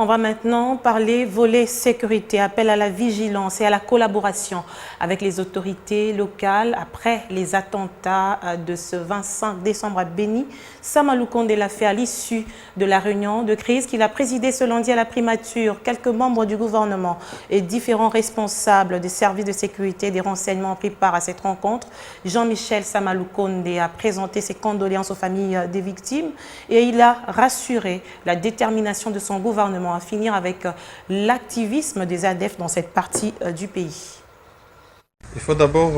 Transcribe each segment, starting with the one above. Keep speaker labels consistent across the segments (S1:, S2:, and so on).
S1: On va maintenant parler volet sécurité, appel à la vigilance et à la collaboration avec les autorités locales après les attentats de ce 25 décembre à Béni. Sama Lukonde l'a fait à l'issue de la réunion de crise qu'il a présidée ce lundi à la primature. Quelques membres du gouvernement et différents responsables des services de sécurité et des renseignements ont pris part à cette rencontre. Jean-Michel Sama Lukonde a présenté ses condoléances aux familles des victimes et il a rassuré la détermination de son gouvernement à finir avec l'activisme des ADF dans cette partie du pays.
S2: Il faut d'abord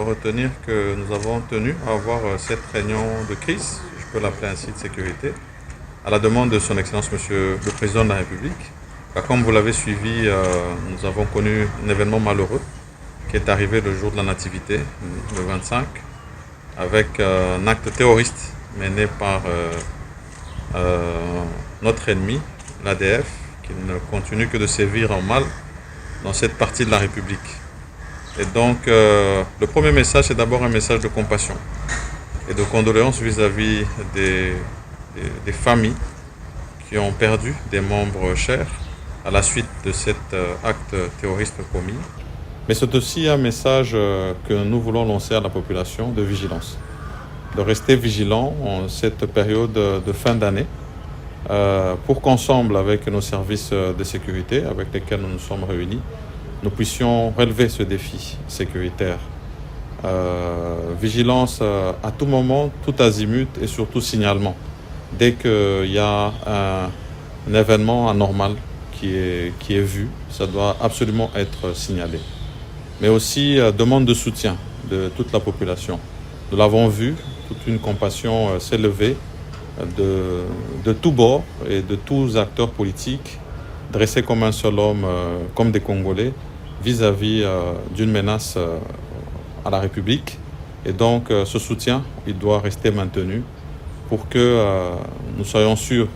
S2: retenir que nous avons tenu à avoir cette réunion de crise, je peux l'appeler ainsi, de sécurité, à la demande de son Excellence Monsieur le Président de la République. Car comme vous l'avez suivi, nous avons connu un événement malheureux qui est arrivé le jour de la Nativité, le 25, avec un acte terroriste mené par notre ennemi, l'ADF, qui ne continue que de sévir en mal dans cette partie de la République. Et donc, le premier message, c'est d'abord un message de compassion et de condoléances vis-à-vis des familles qui ont perdu des membres chers à la suite de cet acte terroriste commis. Mais c'est aussi un message que nous voulons lancer à la population de vigilance, de rester vigilant en cette période de fin d'année, pour qu'ensemble, avec nos services de sécurité avec lesquels nous nous sommes réunis, nous puissions relever ce défi sécuritaire. Vigilance à tout moment, tout azimut et surtout signalement. Dès qu'il y a un événement anormal qui est vu, ça doit absolument être signalé. Mais aussi demande de soutien de toute la population. Nous l'avons vu, toute une compassion s'est levée de tous bords et de tous acteurs politiques, dressés comme un seul homme, comme des Congolais, vis-à-vis d'une menace à la République. Et donc ce soutien, il doit rester maintenu pour que nous soyons sûrs